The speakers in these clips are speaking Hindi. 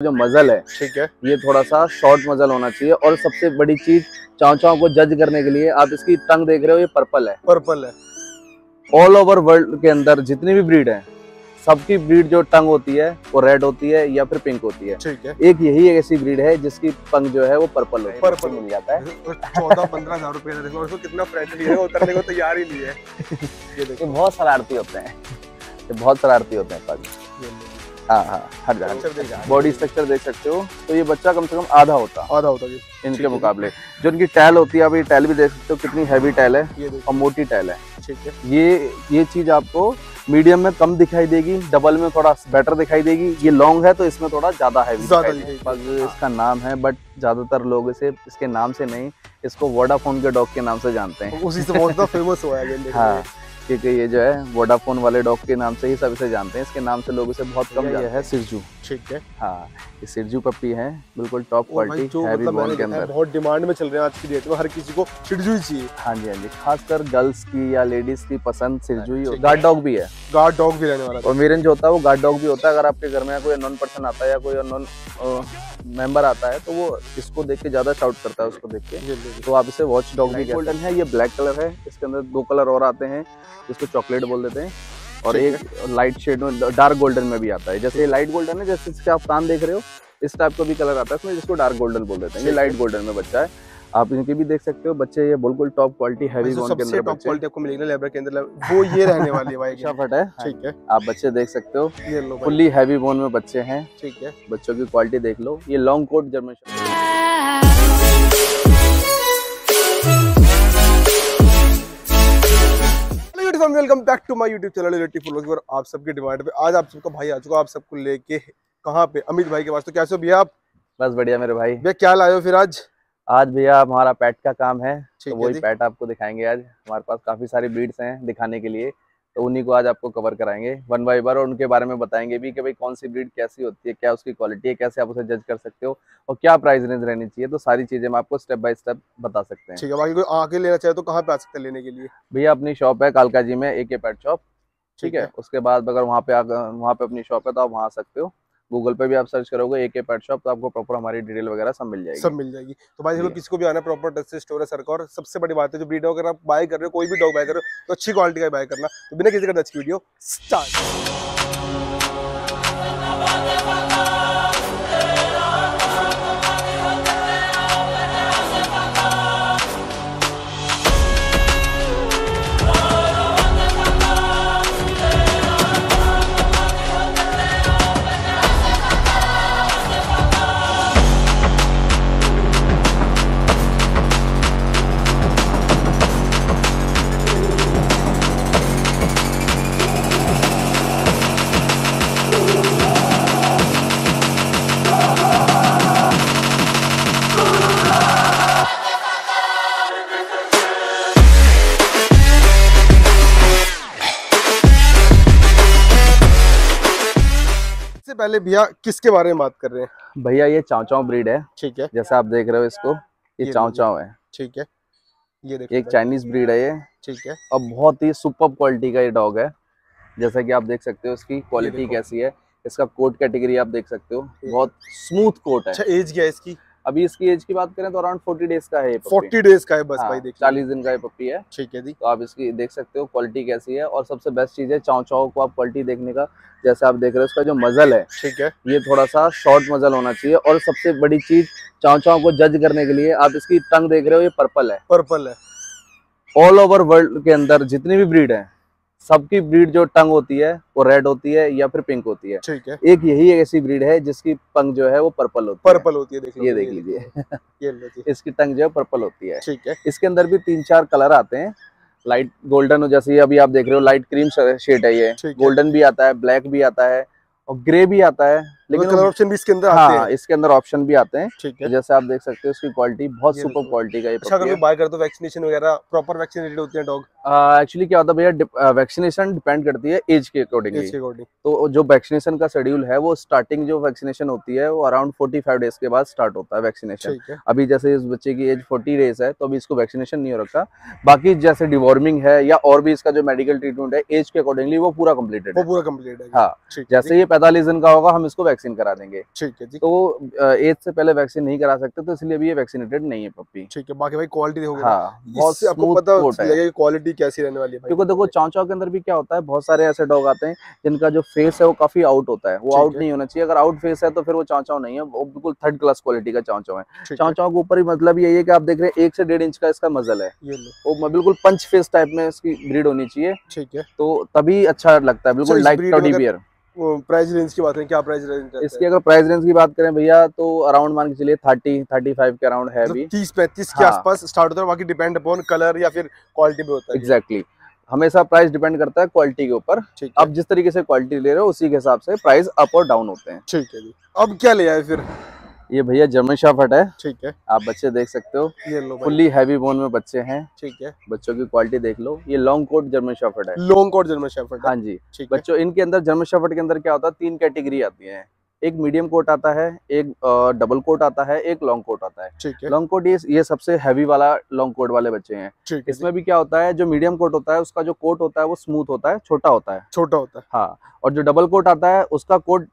जो मजल है, ठीक है, ये थोड़ा सा शॉर्ट मजल होना चाहिए। और सबसे बड़ी चीज चाव चाव को जज करने के लिए आप इसकी टंग देख रहे हो, ये पर्पल है। पर्पल है। ऑल ओवर वर्ल्ड के अंदर जितनी भी ब्रीड है, सबकी ब्रीड जो टंग होती है वो रेड होती है या फिर पिंक होती है। ठीक है, एक यही ऐसी ब्रीड है जिसकी टंग जो है वो पर्पल होती है। पर्पल मिल जाता है। 14-15 हजार रुपए का। देखो इसको कितना फ्रेंडली है, उतरने को तैयार ही नहीं है। ये ये देखो, बहुत शरारती होते हैं, ये बहुत शरारती होते हैं पग। हाँ हाँ, हर जगह बॉडी स्ट्रक्चर देख सकते हो। तो ये बच्चा कम से कम आधा होता जी इनके मुकाबले। जो इनकी टैल होती है, आप ये टैल भी देख सकते हो कितनी हैवी टैल है ये और मोटी टैल है। ठीक है, ये चीज आपको मीडियम में कम दिखाई देगी, डबल में थोड़ा बेटर दिखाई देगी। ये लॉन्ग है तो इसमें थोड़ा ज्यादा हैवी पग इसका नाम है, बट ज्यादातर लोग इसे इसके नाम से नहीं, इसको वोडाफोन के डॉग के नाम से जानते हैं। उसी से बहुत फेमस हुआ है। हाँ, क्योंकि ये जो है वोडाफोन वाले डॉग के नाम से ही सब इसे जानते हैं। इसके नाम से लोग इसे बहुत कम जानते हैं। ये है सिरजू। ठीक है, हाँ, ये सिरजू पप्पी है, बिल्कुल टॉप क्वालिटी हैवी बोन के अंदर। बहुत डिमांड में चल रहे हैं आज की डेट में, हर किसी को सिरजू ही चाहिए। हाँ जी, हाँ जी, खासकर गर्ल्स की या लेडीज की पसंद सिरजू ही होती है। गार्ड डॉग भी है, गार्ड डॉग भी रहने वाला है। और मेरन जो होता है वो गार्ड डॉग भी होता है। अगर आपके घर में कोई अननोन पर्सन आता है या कोई अननोन मेंबर आता है तो वो इसको देख के ज्यादा शाउट करता है, उसको देख के, तो आप इसे वॉच डॉग भी। गोल्डन है, ये ब्लैक कलर है। इसके अंदर 2 कलर और आते हैं, इसको चॉकलेट बोल देते हैं, और एक लाइट शेड में डार्क गोल्डन में भी आता है। जैसे ये लाइट गोल्डन है, जैसे इसके आप कान देख रहे हो, इस टाइप का भी कलर आता है इसमें, जिसको डार्क गोल्डन बोल देते हैं। ये लाइट गोल्डन में बच्चा है। आप इनके भी देख सकते हो बच्चे, ये बिल्कुल टॉप क्वालिटी हैवी बोन के अंदर टॉप क्वालिटी आपको मिलेगी ना लेबर के अंदर, वो ये रहने वाली है भाई। शफट है। ठीक है, आप बच्चे देख सकते हो, ये लो फुल्ली हैवी बोन में बच्चे हैं। ठीक है, बच्चों की क्वालिटी देख लो। ये long coat German welcome back to my YouTube channel relative followers. आप सबकी डिमांड पे आज आप सबका भाई आ चुका, आप सबको लेके कहाँ पे, अमित भाई के पास। तो कैसे हो भैया आप? बस बढ़िया मेरे भाई। भैया क्या लाए हो फिर आज? आज भैया हमारा पेट का काम है, तो वही जी। पेट आपको दिखाएंगे आज। हमारे पास काफी सारी ब्रीड्स हैं दिखाने के लिए, तो उन्हीं को आज आपको कवर कराएंगे वन बाय वन, और उनके बारे में बताएंगे भी कि भाई कौन सी ब्रीड कैसी होती है, क्या उसकी क्वालिटी है, कैसे आप उसे जज कर सकते हो, और क्या प्राइस रेंज रहनी चाहिए। तो सारी चीजें मैं आपको स्टेप बाय स्टेप बता सकते हैं। ठीक है, बाकी कोई आके लेना चाहे तो कहाँ पे आ सकते हैं लेने के लिए? भैया अपनी शॉप है कालका जी में, AK पेट शॉप। ठीक है, उसके बाद अगर वहाँ पे अपनी शॉप है तो आप वहाँ आ सकते हो। गूगल पे भी आप सर्च करोगे AK पेट शॉप, तो आपको प्रॉपर हमारी डिटेल वगैरह सब मिल जाएगी। तो भाई देखो, किसी को भी आना प्रॉपर टच से स्टोर है सर का। और सबसे बड़ी बात है, जो ब्रीड अगर आप बाय कर रहे हो, कोई भी डॉग बाय कर रहे हो, तो अच्छी क्वालिटी का बाय करना। तो बिना किसी का टच की वीडियो स्टार्ट। पहले भैया किसके बारे में बात कर रहे हैं? भैया ये चाव चाव ब्रीड है। ठीक है, जैसे आप देख रहे हो इसको, ये चाव चाव है। ठीक है, ये देखो, एक चाइनीज ब्रीड है ये। ठीक है, और बहुत ही सुपर क्वालिटी का ये डॉग है। जैसा कि आप देख सकते हो इसकी क्वालिटी कैसी है। इसका कोट कैटेगरी आप देख सकते हो, बहुत स्मूथ कोट है। अच्छा, एज क्या है इसकी? अभी इसकी एज की बात करें तो अराउंड 40 डेज का है ये पप्पी। 40 डेज का है बस। हाँ, भाई देखिए 40 दिन का ये पप्पी है। ठीक है जी। तो आप इसकी देख सकते हो क्वालिटी कैसी है। और सबसे बेस्ट चीज है चाव चाव को आप क्वालिटी देखने का, जैसे आप देख रहे हो इसका जो मजल है, ठीक है, ये थोड़ा सा शॉर्ट मजल होना चाहिए। और सबसे बड़ी चीज चाव चाव को जज करने के लिए आप इसकी टंग देख रहे हो, ये पर्पल है। पर्पल है। ऑल ओवर वर्ल्ड के अंदर जितनी भी ब्रीड है, सबकी ब्रीड जो टंग होती है वो रेड होती है या फिर पिंक होती है। ठीक है, एक यही ऐसी ब्रीड है जिसकी टंग जो है वो पर्पल होती है। पर्पल होती है, देखिए ये देख लीजिए, ये लो जी। इसकी टंग जो है पर्पल होती है। ठीक है, इसके अंदर भी 3-4 कलर आते हैं। लाइट गोल्डन, जैसे ये अभी आप देख रहे हो लाइट क्रीम शेड है ये। गोल्डन भी आता है, ब्लैक भी आता है, और ग्रे भी आता है। लेकिन कलर ऑप्शन भी इसके अंदर आते हैं। हाँ, इसके अंदर ऑप्शन भी आते हैं। ठीक है, तो जैसे आप देख सकते हो इसकी क्वालिटी बहुत सुपर क्वालिटी का ये अच्छा, अगर बाय कर तो वैक्सीनेशन वगैरह प्रॉपर वैक्सीनेटेड होते हैं डॉग? एक्चुअली क्या होता है भैया, वैक्सीनेशन डिपेंड करती है एज के अकॉर्डिंगली। तो जो वैक्सीनेशन का शेड्यूल है, वो स्टार्टिंग जो वैक्सीनेशन होती है वो अराउंड 45 डेज के बाद स्टार्ट होता है वैक्सीनेशन। अभी जैसे इस बच्चे की एज 40 डेज है, तो अभी इसको वैक्सीनेशन नहीं हो रखा। बाकी जैसे डिवॉर्मिंग है या और भी इसका जो मेडिकल ट्रीटमेंट है, एज के अकॉर्डिंगली वो पूरा कम्प्लीटेड है। वो पूरा कम्प्लीट है। हाँ, जैसे ये 45 दिन का होगा, हम इसको वैक्सीन करा देंगे। ठीक है जी। तो एज से पहले वैक्सीन नहीं करा सकते, तो इसलिए भी ये वैक्सीनेटेड नहीं है पप्पी। ठीक है, बाकी भाई क्वालिटी देखोगे ना, हाँ, बहुत इससे आपको स्मूथ पता कोट है। लगेगा कि क्वालिटी कैसी रहने वाली है भाई। क्योंकि देखो चाव चाव के अंदर भी क्या होता है, बहुत सारे ऐसे डॉग आते हैं जिनका जो फेस है वो काफी आउट होता है, वो ठीक आउट है। नहीं होना चाहिए। अगर आउट फेस है तो फिर वो चाव चाव नहीं है, वो बिल्कुल थर्ड क्लास क्वालिटी का चाव चाव है। ठीक चाव है, चाव के ऊपर ही मतलब यही है कि आप देख रहे हैं 1 से 1.5 इंच का इसका मजल है, ये लो। वो बिल्कुल पंच फेस टाइप में इसकी ब्रीड होनी चाहिए, ठीक है। तो तभी अच्छा लगता है, अच्छा, बिल्कुल इस लाइक ब्रीड में टेडी अगर बियर। प्राइस रेंज की बात करें, क्या प्राइस रेंज रहता इसकी है? अगर प्राइस रेंज की बात करें भैया, तो अराउंड मान के चलिए 30-35 के अराउंड है मतलब अभी। 30-35 के हाँ, आसपास स्टार्ट होता है, बाकी डिपेंड अपॉन कलर या फिर क्वालिटी पे होता है ये। एग्जैक्टली हमेशा प्राइस डिपेंड करता है क्वालिटी के ऊपर। ठीक है। आप जिस तरीके से क्वालिटी ले रहे हो उसी के हिसाब से प्राइस अप और डाउन होते हैं। ठीक है जी। अब क्या ले आए फिर? ये भैया जर्मन शेफर्ड है, ठीक है, आप बच्चे देख सकते हो, ये लो भाई। फुल्ली हैवी बोन में बच्चे हैं। ठीक है, बच्चों की क्वालिटी देख लो, ये लॉन्ग कोट जर्मन शेफर्ड है। लॉन्ग कोट जर्मन शेफर्ड है। हाँ जी। ठीक है, बच्चों इनके अंदर जर्मन शेफर्ड के अंदर क्या होता है, 3 कैटेगरी आती है। एक मीडियम कोट आता है, एक डबल कोट आता है, एक लॉन्ग कोट आता है। ठीक है, लॉन्ग कोट ये सबसे हैवी वाला लॉन्ग कोट वाले बच्चे हैं। ठीक है जी। इसमें भी क्या होता है, जो मीडियम कोट होता है उसका जो कोट होता है वो स्मूथ होता है, छोटा होता है। छोटा होता है। हाँ, और जो डबल कोट आता है उसका कोट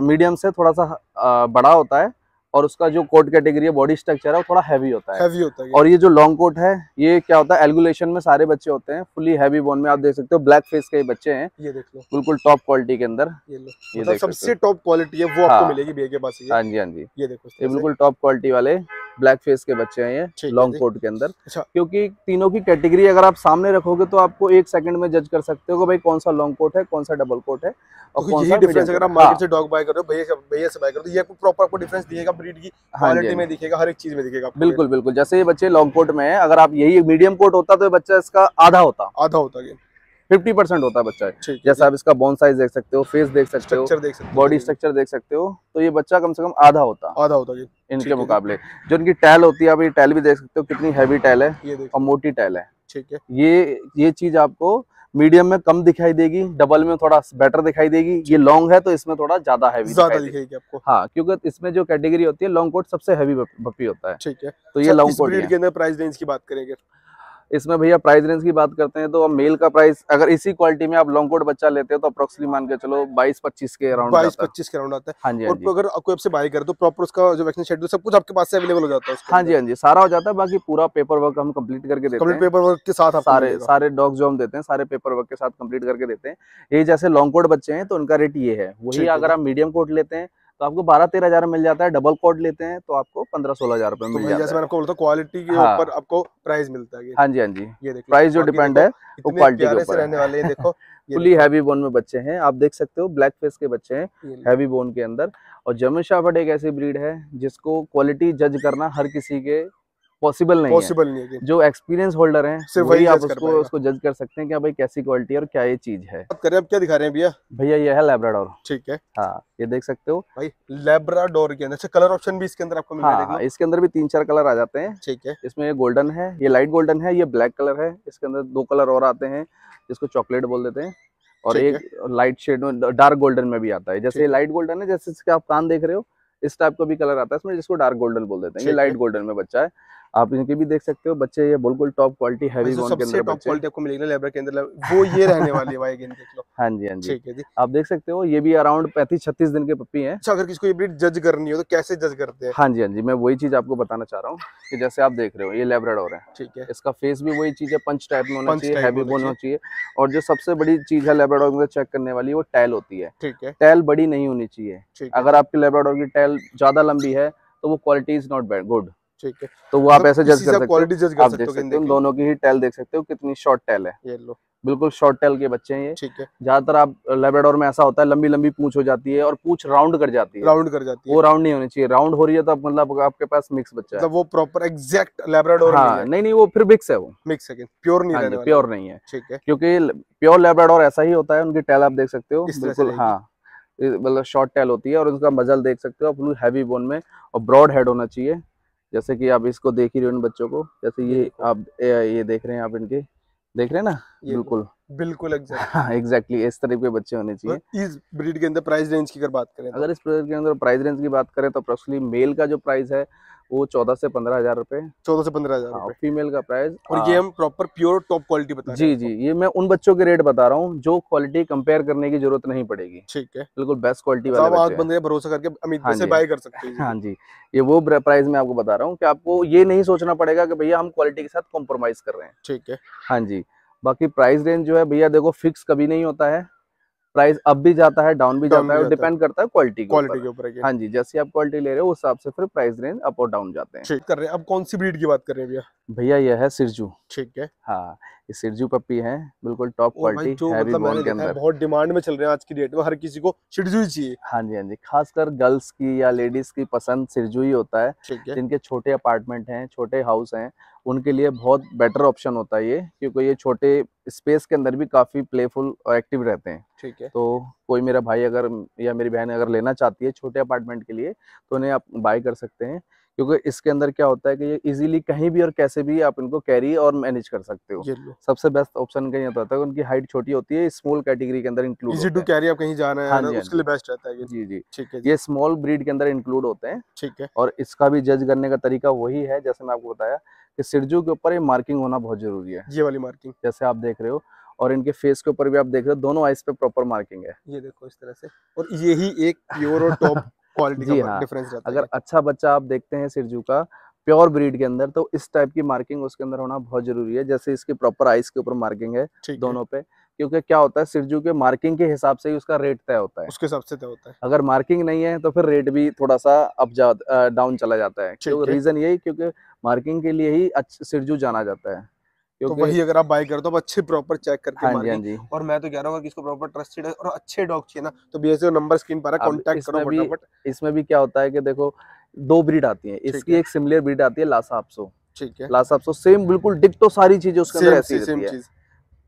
मीडियम से थोड़ा सा बड़ा होता है, और उसका जो कोट कैटेगरी है, बॉडी स्ट्रक्चर है, वो थोड़ा हैवी होता है। हैवी होता है और ये जो लॉन्ग कोट है, ये क्या होता है, एल्गुलेशन में सारे बच्चे होते हैं, फुली हैवी बोन में। आप देख सकते हो ब्लैक फेस के ये बच्चे हैं, ये देख लो, बिल्कुल टॉप क्वालिटी के अंदर। ये लो। ये मतलब देख सकते सबसे टॉप क्वालिटी है वो आपको हाँ। मिलेगी भैया के पास हाँ जी, हाँ जी, ये देखो इस ये तरह से। बिल्कुल टॉप क्वालिटी वाले ब्लैक फेस के बच्चे हैं ये ठीक है लॉन्ग जी। कोट के अंदर। अच्छा, क्योंकि तीनों की कैटेगरी अगर आप सामने रखोगे तो आपको 1 सेकंड में जज कर सकते हो कि भाई कौन सा लॉन्ग कोट है, कौन सा डबल कोट है, और तो कौन यही सा मीडियम डिफरेंस कोट अगर है। आप हाँ, मार्केट से डॉग बाय कर रहे हो, भैया से बाय कर रहे हो, तो ये आपको प्रॉपर आपको डिफरेंस दिखेगा, ब्रीड की हाँ जी, क्वालिटी हाँ में जी, दिखेगा, हर एक चीज में दिखेगा आपको। बिल्कुल बिल्कुल। जैसे ये बच्चे लॉन्ग कोट में है, अगर आप यही मीडियम कोट होता तो ये बच्चा इसका आधा होता, आधा होता है 50% होता बच्चा। ठीक है जैसे आप इसका बोन साइज देख सकते हो, फेस देख सकते हो, स्ट्रक्चर देख सकते हो, बॉडी स्ट्रक्चर देख सकते हो, तो ये बच्चा कम से कम आधा होता आधा होता है ठीक इनके है जी। मुकाबले। जो इनकी टैल होती है, आप ये टैल भी देख सकते हो, कितनी हैवी टैल है ये देख और लो, मोटी टैल है। ठीक है, ये चीज आपको मीडियम में कम दिखाई देगी, डबल में थोड़ा बेटर दिखाई देगी, ये लॉन्ग है तो इसमें थोड़ा ज्यादा हैवी ज्यादा दिखाई देगी। दिखेगी आपको। हाँ, क्योंकि इसमें जो कैटेगरी होती है, लॉन्ग कोट सबसे हैवी पप्पी होता है, ठीक है। तो ये अच्छा, लॉन्ग इस कोट ही ब्रीड है। के अंदर प्राइस रेंज की बात करेंगे? इसमें भैया प्राइस रेंज की बात करते हैं तो अब मेल का प्राइस, अगर इसी क्वालिटी में आप लॉन्ग कोट बच्चा लेते हो तो अप्रोक्सीमेटली मान के चलो 22-25 के अराउंड जाता है। 22-25 के राउंड आता है। हाँ जी, हाँ और जी, अगर कोई आपसे बाय करे तो प्रॉपर उसका जो वैक्सीन शेड्यूल सब कुछ आपके पास से अवेलेबल हो जाता है उसके हाँ अंदर? जी, हाँ जी, सारा हो जाता है। बाकी पूरा पेपर वर्क हम कंप्लीट करके देते कंप्लीट हैं, पेपर वर्क के साथ आपको सारे मिलेगा। सारे डॉग जो हम देते हैं सारे पेपर वर्क के साथ कंप्लीट करके देते हैं। ये जैसे लॉन्ग कोट बच्चे हैं तो उनका रेट ये है, वही ठीक है अगर जी। आप मीडियम कोट लेते हैं तो आपको 12-13 हजार में मिल जाता है, डबल कोट लेते हैं तो आपको 15-16 हजार रुपये तो मिल भाई जैसे जाता मैंने है। आपको बोला था, क्वालिटी के ऊपर हाँ, आपको प्राइस मिलता है। हाँ जी, हाँ जी, ये देख लो, प्राइस जो बाकी डिपेंड देखो है वो इतने क्वालिटी के प्यारे से ऊपर रहने है। वाले हैं, देखो ये फुली देखो, हैवी बोन में बच्चे हैं, आप देख सकते हो ब्लैक फेस के बच्चे हैं ये लो। हैवी बोन के अंदर। और जर्मन शेफर्ड एक ऐसी ब्रीड है जिसको क्वालिटी जज करना हर किसी के पॉसिबल नहीं है। पॉसिबल नहीं है कि जो एक्सपीरियंस होल्डर हैं सिर्फ वही वही आप जज कर उसको पाएगा। उसको जज कर सकते हैं कि भाई कैसी क्वालिटी है और क्या ये चीज है। बात करें अब क्या दिखा रहे हैं भैया? भैया ये है लैब्राडोर। ठीक है हाँ, ये देख सकते हो। भाई, लेब्राडोर के अंदर अच्छा कलर ऑप्शन भी इसके अंदर आपको मिल रहा है, देख हाँ, लो। इसके अंदर भी 3-4 कलर आ जाते हैं। ठीक है, इसमें ये गोल्डन है, ये लाइट गोल्डन है, ये ब्लैक कलर है। इसके अंदर 2 कलर और आते हैं जिसको चॉकलेट बोल देते हैं, और ठीक एक है, लाइट शेड में डार्क गोल्डन में भी आता है। जैसे ठीक ये है, लाइट गोल्डन है, जैसे इसके आप कान देख रहे हो, इस टाइप का भी कलर आता है इसमें, जिसको डार्क गोल्डन बोल देते हैं। ये ठीक लाइट है। गोल्डन में बच्चा है, आप इनके भी देख सकते हो बच्चे, ये बिल्कुल टॉप क्वालिटी भाई हैवी जो बोन के सबसे अंदर टॉप बच्चे। क्वालिटी आपको मिलेगी ना लेब्रा के अंदर, वो ये रहने वाली है भाई, अगेन देख लो। हाँ जी, हाँ जी, ठीक है जी। आप देख सकते हो, ये भी अराउंड 35-36 दिन के पप्पी हैं। अच्छा, अगर किसी को ये ब्रीड जज करनी हो तो कैसे जज करते हैं? हाँ जी, हाँ जी, मैं वही चीज आपको बताना चाह रहा हूँ कि जैसे आप देख रहे हो, ये लैब्राडोर है, ठीक है, इसका फेस भी वही चीज है, पंच टाइप में होना पंच चाहिए, टाइप हैवी होना बोन चाहिए। होना चाहिए। और जो सबसे बड़ी चीज है लैब्राडोर में चेक करने वाली, वो टैल होती है। ठीक है, टैल बड़ी नहीं होनी चाहिए। ठीक है, अगर आपकी लैब्राडोर की टैल ज्यादा लंबी है तो वो quality is not bad good, ठीक है। तो वो आप मतलब ऐसे जज इसी से कर आप सकते क्वालिटी जज हो। कर आप सकते देख हो, सकते हो, देख लो, दोनों की ही टैल देख सकते हो कितनी शॉर्ट टैल है, ये लो। बिल्कुल शॉर्ट टैल के बच्चे हैं ये। ठीक है, ज्यादातर आप लैब्राडोर में ऐसा होता है, लंबी लंबी पूंछ हो जाती है और पूंछ राउंड कर जाती है, राउंड कर जाती है, वो राउंड नहीं होनी चाहिए। राउंड हो रही है तो मतलब आपके पास मिक्स बच्चा है। मतलब वो प्रॉपर एग्जैक्ट लेब्राडोर नहीं हाँ, है, नहीं नहीं, वो फिर मिक्स है वो। मिक्स है, प्योर नहीं हाँ रहने जी, वाला वो। प्योर नहीं है, ठीक है, क्योंकि प्योर लैब्राडोर ऐसा ही होता है, उनकी टैल आप देख सकते हो इस तरह से बिल्कुल। रहेगी। हाँ, मतलब शॉर्ट टैल होती है, और उनका मजल देख सकते हो, फुल हैवी बोन में, और ब्रॉड हेड होना चाहिए। जैसे कि आप इसको देख ही रहे हो इन बच्चों को, जैसे ये ये देखो, आप ये देख रहे हैं, आप इनके देख रहे हैं ना, ये लो, बिल्कुल। बिल्कुल एग्जैक्ट। हाँ, एग्जैक्टली इस तरह के बच्चे होने चाहिए। इस ब्रीड के अंदर प्राइस रेंज की अगर बात करें तो अगर इस प्रोडक्ट के अंदर प्राइस रेंज की बात करें तो अप्रोक्सीमेटली मेल का जो प्राइस है वो 14 से 15 हजार रुपए। 14 से 15 हजार हाँ, रुपए। फीमेल का प्राइस। और ये हम प्रॉपर प्योर टॉप क्वालिटी बता रहे जी हैं जी, ये मैं उन बच्चों के रेट बता रहा हूँ जो क्वालिटी कंपेयर करने की जरूरत नहीं पड़ेगी। ठीक है, बिल्कुल बेस्ट क्वालिटी मतलब वाले आप आंख बच्चे हैं। बंद करके भरोसा करके अमित हाँ भाई से जी, बाय कर सकते हैं हाँ easily। जी, ये वो प्राइस मैं आपको बता रहा हूँ कि आपको ये नहीं सोचना पड़ेगा कि भैया हम क्वालिटी के साथ कॉम्प्रोमाइज कर रहे हैं। ठीक है, हाँ जी, बाकी प्राइस रेंज जो है भैया देखो फिक्स कभी नहीं होता है। प्राइस अप भी जाता है, डाउन भी डाउन जाता भी है, और जाता है डिपेंड करता है क्वालिटी के क्वालिटी ऊपर। के ऊपर अगेन। हाँ जी, जैसे आप क्वालिटी ले रहे हो उस हिसाब से फिर प्राइस रेंज अप और डाउन जाते हैं। ठीक कर रहे हैं। अब कौन सी ब्रीड की बात कर रहे हैं भैया? भैया यह है सिरजू। ठीक है। हाँ, ये सिरजू पप्पी है, बिल्कुल टॉप और भाई क्वालिटी जो हैवी मतलब मैंने बोन के देखा है अंदर। बहुत डिमांड में चल रहे हैं आज की डेट में, हर किसी को शिट्जू ही चाहिए। हाँ जी, हाँ जी, खासकर गर्ल्स की या लेडीज की पसंद सिरजू ही होता है। ठीक है, जिनके छोटे अपार्टमेंट हैं, छोटे हाउस हैं, उनके लिए बहुत बेटर ऑप्शन होता है ये, क्योंकि ये छोटे स्पेस के अंदर भी काफ़ी प्लेफुल और एक्टिव रहते हैं। ठीक है, तो कोई मेरा भाई अगर या मेरी बहन अगर लेना चाहती है छोटे अपार्टमेंट के लिए, तो उन्हें आप बाय कर सकते हैं, क्योंकि इसके अंदर क्या होता है कि ये इजीली कहीं भी और कैसे भी आप इनको कैरी और मैनेज कर सकते हो। ये लो। सबसे बेस्ट ऑप्शन कहीं होता है, उनकी हाइट छोटी होती है, स्मॉल कैटेगरी के अंदर इंक्लूड इजी टू होते हैं। कैरी, आप कहीं जाना है हाँ ना जी, हाँ उसके जी, लिए बेस्ट रहता है ये। जी जी, ठीक है जी। ये स्मॉल ब्रीड के अंदर इंक्लूड होते हैं। ठीक है, और इसका भी जज करने का तरीका वही है, जैसे मैं आपको बताया कि सिरजू के ऊपर ये मार्किंग होना बहुत जरूरी है, ये वाली मार्किंग जैसे आप देख रहे हो, और इनके फेस के ऊपर भी आप देख रहे हो, दोनों आइस पे प्रॉपर मार्किंग है। ये देखो इस तरह से। और यही एक प्योर और टॉप क्वालिटी जी का हाँ, डिफरेंस रहता है अगर ये। अच्छा बच्चा आप देखते हैं सिरजू का प्योर ब्रीड के अंदर, तो इस टाइप की मार्किंग उसके अंदर होना बहुत जरूरी है, जैसे इसकी प्रॉपर आइस के ऊपर मार्किंग है ठीक है, दोनों पे। क्योंकि क्या होता है, सिरजू के मार्किंग के हिसाब से ही उसका रेट तय होता है। उसके हिसाब से तय होता है। अगर मार्किंग नहीं है तो फिर रेट भी थोड़ा सा डाउन चला जाता है, ठीक क्योंकि है, रीजन यही, क्योंकि मार्किंग के लिए ही सिरजू जाना जाता है, तो क्योंकि। वही अगर आप बाय करते हो तो अच्छे प्रॉपर चेक करके हाँ जी, हाँ मार्किंग। जी, और मैं तो कह रहा हूँ अगर किसको प्रॉपर ट्रस्टेड है और अच्छे डॉग चाहिए ना, तो भैया से नंबर स्क्रीन पर है, अब कांटेक्ट करो फटाफट। इसमें भी क्या होता है कि देखो, दो ब्रीड आती है, ठीक इसकी है, एक सिमिलर ब्रीड आती है लासा अपसो। ठीक है, लासा अपसो सेम बिल्कुल डिक्टो, सारी चीजें उसके अंदर सेम ऐसी सी रहती सेम है, चीज।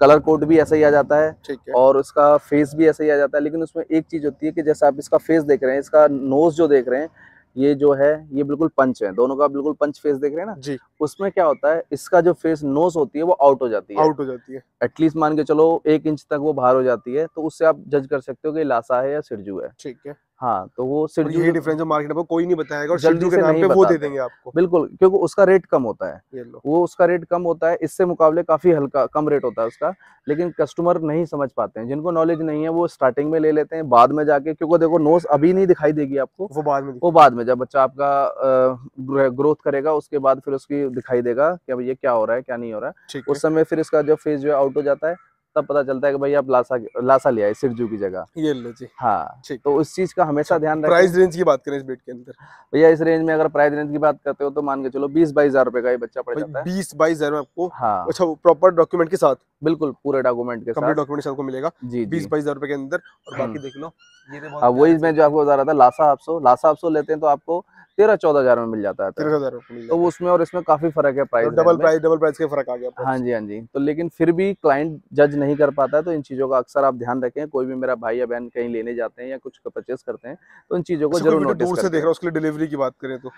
कलर कोड भी ऐसा ही आ जाता है, ठीक है, और उसका फेस भी ऐसा ही आ जाता है। लेकिन उसमें एक चीज होती है कि जैसे आप इसका फेस देख रहे हैं, इसका नोज जो देख रहे हैं, ये जो है ये बिल्कुल पंच है, दोनों का बिल्कुल पंच फेस देख रहे हैं ना। जी, उसमें क्या होता है, इसका जो फेस नोज होती है वो आउट हो जाती है, आउट हो जाती है। एटलीस्ट मान के चलो 1 इंच तक वो बाहर हो जाती है, तो उससे आप जज कर सकते हो कि लासा है या सिरजू है। ठीक है। हाँ, तो वो और सिरजू यही डिफरेंस जो मार्केट में कोई नहीं बताएगा, और शिट्जू जल्दी के से नाम नहीं पे वो दे बताते देंगे हैं। आपको। बिल्कुल, क्योंकि उसका रेट कम होता है, ये लो। वो उसका रेट कम होता है, इससे मुकाबले काफी हल्का कम रेट होता है उसका। लेकिन कस्टमर नहीं समझ पाते हैं, जिनको नॉलेज नहीं है वो स्टार्टिंग में ले लेते हैं, बाद में जाके, क्योंकि देखो नोज अभी नहीं दिखाई देगी आपको, वो बाद में वो दिखेगी। बाद में जब बच्चा आपका ग्रोथ करेगा उसके बाद फिर उसकी दिखाई देगा कि अब ये क्या हो रहा है क्या नहीं हो रहा है। ठीक है, उस समय फिर इसका जो फेस जो है आउट हो जाता है, तब पता चलता है कि भाई आप लासा लासा लिया है सिरजू की जगह। ये लो जी। हाँ, ठीक है। तो इस चीज का हमेशा अच्छा, ध्यान रखें। प्राइस रेंज की बात करें इस ब्रीड के अंदर, भैया इस रेंज में अगर प्राइस रेंज की बात करते हो तो मान के चलो 20-22 हजार रुपए का ये बच्चा पड़ भाई जाता है। 20-22 हजार में आपको? हाँ, अच्छा, वो प्रॉपर डॉक्यूमेंट के साथ, बिल्कुल पूरे डॉक्यूमेंट के साथ। कंप्लीट डॉक्यूमेंट के साथ को मिलेगा जी जी। 20-22 हजार रुपए के अंदर। और बाकी हम्म। देख लो, ये तो बहुत अब प्यारे वही से मैं जो आपको बता रहा था, लासा आपसो लेते हैं तो आपको 13-14 हजार में मिल जाता है। 13,000 रुपये मिल तो जाता उसमें और इसमें काफी फर्क है है, प्राइस तो रेंज में। डबल प्राइस के फर्क आ गया हाँ अप्रॉक्स। जी, हाँ जी, तो लेकिन फिर भी क्लाइंट जज नहीं कर पाता है, तो इन चीजों का अक्सर आप ध्यान रखें। कोई भी मेरा भाई या बहन कहीं लेने जाते हैं या कुछ परचेस करते हैं, तो इन चीजों को अच्छा, कोई जरूर वीडियो नोटिस दूर से देख करके। रहा है उसके लिए डिलीवरी की बात करें तो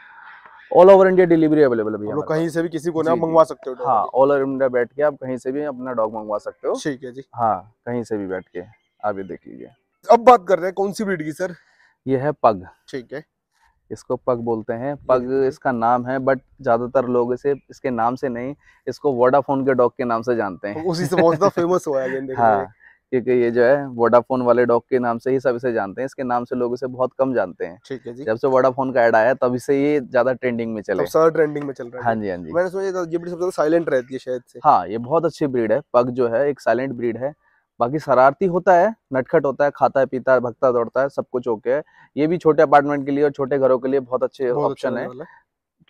all over India delivery available है भैया हम लोग हमारे कहीं पास। से भी किसी को ना जी जी, मंगवा सकते हो डॉग हाँ, अभी? ऑल ओवर इंडिया बैठ के आप कहीं से भी अपना डॉग मंगवा सकते हो। ठीक है जी। हाँ, कहीं से भी बैठ के आप ये देख लीजिए। अब बात कर रहे हैं कौन सी ब्रीड की सर? ये है पग, ठीक है, इसको पग बोलते हैं। ये पग देखो जी। इसका नाम है, बट ज्यादातर लोग इसे इसके नाम से नहीं, इसको वोडाफोन के डॉग के नाम से जानते हैं। उसी से बहुत ज्यादा फेमस हुआ है अगेन, देख लो ये। हाँ, क्योंकि ये जो है वोडाफोन वाले डॉग के नाम से ही सब इसे जानते हैं, इसके नाम से लोग इसे बहुत कम जानते हैं। ठीक है जी। जब से वोडाफोन का ऐड आया तब से ये ज्यादा ट्रेंडिंग में तब चले। सारा ट्रेंडिंग में चल रहा हाँ है। जी, हाँ जी, मैंने सुना ये ब्रीड सबसे ज्यादा साइलेंट रहती है शायद से। हाँ, ये बहुत अच्छी ब्रीड है। पग जो है एक साइलेंट ब्रीड है। बाकी शरारती होता है, नटखट होता है, खाता है पीता है, भगता दौड़ता है, सब कुछ ओके है। ये भी छोटे अपार्टमेंट के लिए और छोटे घरों के लिए बहुत अच्छे बहुत अच्छा ऑप्शन रहने है, वाला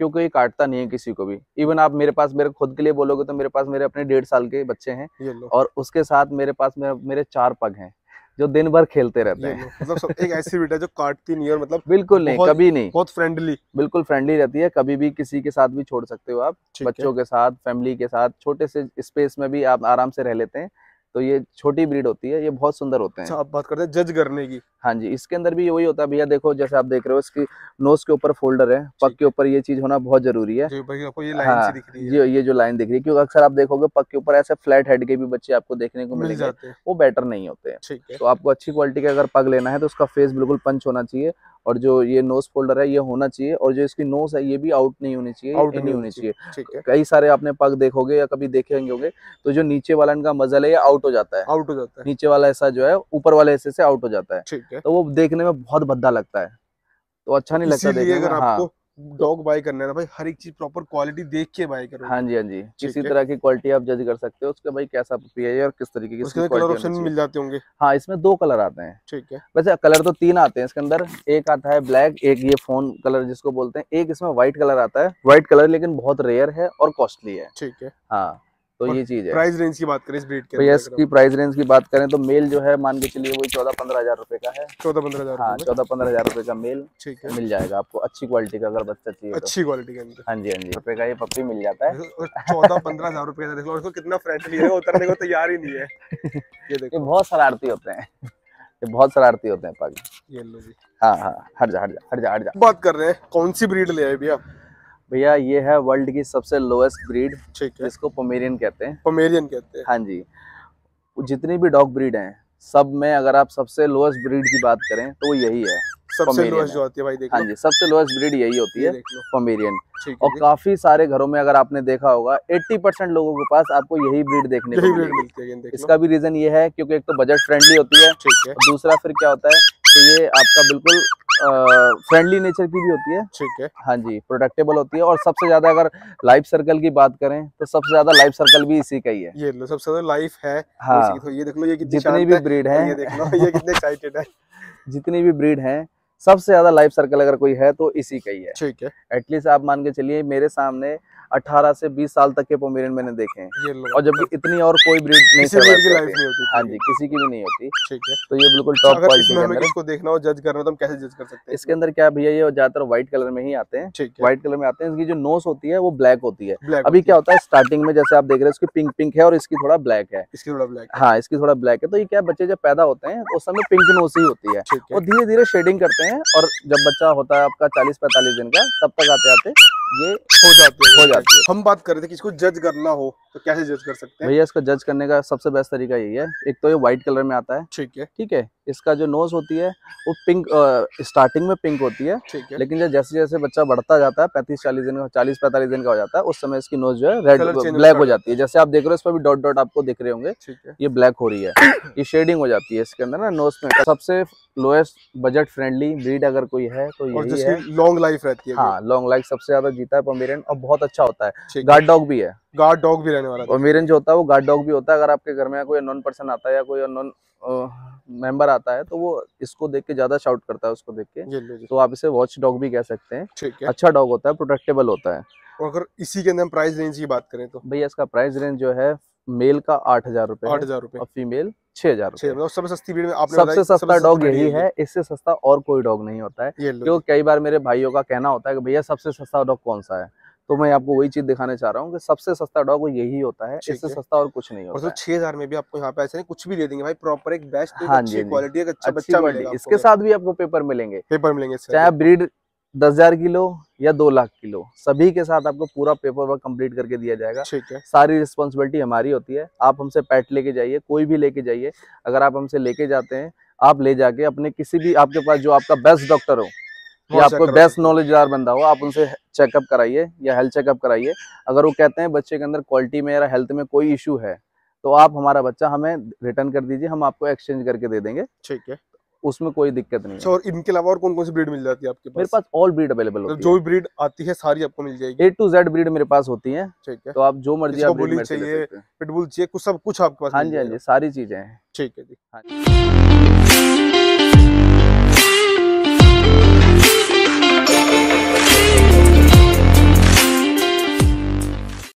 क्योंकि ये काटता नहीं है किसी को भी। इवन आप मेरे पास मेरे खुद के लिए बोलोगे तो मेरे पास मेरे अपने 1.5 साल के बच्चे हैं, है। ये लो, और उसके साथ मेरे पास मेरे 4 पग हैं जो दिन भर खेलते रहते ये हैं। लो, मतलब सब एक ऐसी ब्रीड है जो काटती नहीं है, और मतलब बिल्कुल नहीं, बहुत कभी नहीं, बहुत फ्रेंडली। बिल्कुल फ्रेंडली रहती है। कभी भी किसी के साथ भी छोड़ सकते हो आप, ठीक है। बच्चों के साथ, फैमिली के साथ, छोटे से स्पेस में भी आप आराम से रह लेते हैं। तो ये छोटी ब्रीड होती है, ये बहुत सुंदर होते अच्छा, हैं। आप बात करते हैं जज करने की। हाँ जी, इसके अंदर भी वही होता है भैया। देखो जैसे आप देख रहे हो, इसकी नोज के ऊपर फोल्डर है, पग ठीक के है, ऊपर ये चीज होना बहुत जरूरी है। जो भाई आपको ये लाइन सी हाँ, दिख रही है, ये जो लाइन दिख रही है, क्योंकि अक्सर आप देखोगे पग के ऊपर ऐसे फ्लैट हेड के भी बच्चे आपको देखने को मिल मिलेंगे, जाते हैं। वो बेटर नहीं होते हैं। ठीक है, तो आपको अच्छी क्वालिटी का अगर पग लेना है तो उसका फेस बिल्कुल पंच होना चाहिए, और जो ये नोज फोल्डर है ये होना चाहिए, और जो इसकी नोज है ये भी आउट नहीं होनी चाहिए, आउट नहीं होनी चाहिए। ठीक है। कई सारे आपने पग देखोगे या कभी देखे होंगे तो जो नीचे वाला इनका मजल है ये आउट हो जाता है, आउट हो जाता है, नीचे वाला ऐसा जो है ऊपर वाले हिस्से से आउट हो जाता है, ठीक है। तो वो देखने में बहुत भद्दा लगता है, तो अच्छा नहीं लगता देखने में। अगर हाँ आपको डॉग बाय करना है ना भाई, हर एक चीज प्रॉपर क्वालिटी देख के बाय करो। हाँ जी, हाँ जी, किसी है। तरह की क्वालिटी आप जज कर सकते हो उसका, भाई कैसा पपी है और किस तरीके की उसके कलर ऑप्शन मिल जाते होंगे। हाँ, इसमें 2 कलर आते हैं, ठीक है। वैसे कलर तो 3 आते हैं इसके अंदर, एक आता है ब्लैक, एक ये फोन कलर जिसको बोलते हैं, एक इसमें व्हाइट कलर आता है। व्हाइट कलर लेकिन बहुत रेयर है और कॉस्टली है। ठीक है। हाँ, तो ये चीज है। प्राइस रेंज की बात करें इस ब्रीड के, भैया इसकी प्राइस रेंज की बात करें तो मेल जो है मान के चलिए वही 14-15 हजार रुपए का है। 14-15 हजार? हाँ, 14-15 हजार रुपए का मेल, ठीक है, मिल जाएगा आपको अच्छी क्वालिटी का, अगर बच्चा चाहिए अच्छी क्वालिटी के अंदर। हाँ जी, हाँ जी, रुपए का ये पप्पी मिल जाता है। 14-15 हजार रुपए का, देखो कितना फ्रेंडली है, उतरने को तैयार ही नहीं है। ये देखो, ये बहुत शरारती होते हैं, ये बहुत शरारती होते हैं पग। ये लो जी। हाँ हाँ, हट जा हट जा हट जा हट जा। बात कर रहे हैं कौन सी ब्रीड ले आए भैया? भैया ये है वर्ल्ड की सबसे लोएस्ट ब्रीड, ठीक है, जिसको पोमेरियन कहते हैं। पोमेरियन कहते हैं। हाँ जी, जितनी भी डॉग ब्रीड हैं सब में अगर आप सबसे लोएस्ट ब्रीड की बात करें तो वो यही है, सबसे लोएस्ट जो आती है भाई, देख लो। हाँ जी, सबसे लोएस्ट ब्रीड यही होती है, पोमेरियन। ठीक और है, काफी सारे घरों में अगर आपने देखा होगा 80% लोगों के पास आपको यही ब्रीड देखने को मिलेगी। इसका भी रीजन ये है क्योंकि एक तो बजट फ्रेंडली होती है, ठीक है, दूसरा फिर क्या होता है कि ये आपका बिल्कुल फ्रेंडली नेचर की भी होती है, ठीक है। हाँ जी, प्रोटेक्टेबल होती है, और सबसे ज्यादा अगर लाइफ सर्कल की बात करें तो सबसे ज्यादा लाइफ सर्कल भी इसी का ही है। ये लो, सबसे ज्यादा लाइफ है। हाँ, तो ये देख लो, ये कितनी जितनी भी ब्रीड है, ये देख लो, ये कितने एक्साइटेड है। जितनी भी ब्रीड है सबसे ज्यादा लाइफ सर्कल अगर कोई है तो इसी का ही है। ठीक है, एटलीस्ट आप मान के चलिए मेरे सामने 18 से 20 साल तक के पोमेरियन मैंने देखे हैं, ये लो, और जबकि इतनी और कोई ब्रीड नहीं किसी ब्रीड की लाइफ नहीं होती। हाँ जी, किसी की भी नहीं होती। ठीक है, तो ये बिल्कुल टॉप क्वालिटी के अंदर। इसको देखना हो, जज करना हो तो हम कैसे जज कर सकते हैं? इसके अंदर क्या भैया, ये ज्यादातर व्हाइट कलर में ही आते हैं। ठीक है, व्हाइट कलर में आते हैं। इसकी जो नोज होती है वो ब्लैक होती है। ब्लैक अभी क्या होता है स्टार्टिंग में जैसे आप देख रहे हैं इसकी पिंक पिंक है और इसकी थोड़ा ब्लैक है। इसकी थोड़ा ब्लैक, हाँ, इसकी थोड़ा ब्लैक है। तो ये क्या, बच्चे जब पैदा होते हैं उस समय पिंक नोज ही होती है, ठीक है, और धीरे धीरे शेडिंग करते हैं, और जब बच्चा होता है आपका 40-45 दिन का, तब तक आते आते ये हो जाती है। हम बात कर रहे थे कि इसको जज करना हो तो कैसे जज कर सकते हैं? भैया इसको जज करने का सबसे बेस्ट तरीका यही है, एक तो ये व्हाइट कलर में आता है, ठीक है, ठीक है। इसका जो नोज होती है वो पिंक, स्टार्टिंग में पिंक होती है, ठीक है, लेकिन जैसे जैसे बच्चा बढ़ता जाता है 35-40 दिन का, 40-45 दिन का हो जाता है, उस समय इसकी नोज जो है रेड ब्लैक हो जाती है। जैसे आप देख रहे हो इस पर भी डॉट डॉट आपको दिख रहे होंगे, ठीक है, ये ब्लैक हो रही है, ये शेडिंग हो जाती है इसके अंदर ना नोज में। सबसे लोएस्ट बजट फ्रेंडली ब्रीड अगर कोई है तो यही है। लॉन्ग लाइफ रहती है। हाँ, लॉन्ग लाइफ सबसे ज्यादा जीता है पोमेरियन, और बहुत अच्छा होता है। ठीक है, गार्ड डॉग भी है, गार्ड डॉग भी रहने वाला है। पोमेरियन जो होता है वो गार्ड डॉग भी होता है। अगर आपके घर में कोई अननोन पर्सन आता है या कोई अननोन मेंबर आता है तो वो इसको देख के ज्यादा शाउट करता है, उसको देख के, ये लो जी। तो आप इसे वॉच डॉग भी कह सकते हैं। ठीक है, अच्छा डॉग होता है, प्रोटेक्टेबल होता है। और अगर इसी के अंदर हम प्राइस रेंज की बात करें तो भैया इसका प्राइस रेंज जो है मेल का 8,000 रुपए, 8,000 रुपए, और फीमेल 6,000 रुपए। मतलब सबसे सस्ती ब्रीड में आपने सबसे सस्ता डॉग यही है। है, इससे सस्ता और कोई डॉग नहीं होता है। ये लो, क्योंकि कई बार मेरे भाइयों का कहना होता है कि भैया सबसे सस्ता डॉग कौन सा है, तो मैं आपको वही चीज दिखाने चाह रहा हूँ कि सबसे सस्ता डॉग यही होता है, इससे सस्ता और कुछ नहीं होता है। 6,000 में भी आपको यहाँ पे ऐसे नहीं कुछ भी दे देंगे भाई, प्रॉपर एक बेस्ट, हाँ अच्छी क्वालिटी, एक अच्छा अच्छी बच्चा क्वालिटी। मिलेगा। इसके साथ भी आपको पेपर मिलेंगे, पेपर मिलेंगे, चाहे ब्रीड 10,000 किलो या 2 लाख किलो, सभी के साथ आपको पूरा पेपर वर्क कंप्लीट करके दिया जाएगा। ठीक है, सारी रिस्पॉन्सिबिलिटी हमारी होती है। आप हमसे पेट लेके जाइए, कोई भी लेके जाइए, अगर आप हमसे लेके जाते हैं, आप ले जाके अपने किसी भी, आपके पास जो आपका बेस्ट डॉक्टर हो या आपको बेस्ट नॉलेजदार बंदा हो, आप उनसे चेकअप कराइए या हेल्थ चेकअप कराइए। अगर वो कहते हैं बच्चे के अंदर क्वालिटी में या हेल्थ में कोई इशू है तो आप हमारा बच्चा हमें रिटर्न कर दीजिए, हम आपको एक्सचेंज करके दे देंगे। ठीक है, उसमें कोई दिक्कत नहीं है। और इनके अलावा और कौन कौन सी ब्रीड मिल जाती है आपके पास? मेरे पास ऑल ब्रीड अवेलेबल होती है, जो भी ब्रीड आती है सारी आपको मिल जाएगी। A to Z ब्रीड मेरे पास होती है। ठीक है, तो आप जो मर्जी आप ब्रीड चाहिए, पिटबुल चाहिए, कुछ सब कुछ आपके पास। हाँ जी, हाँ जी, सारी चीजें हैं। ठीक है जी। हाँ जी।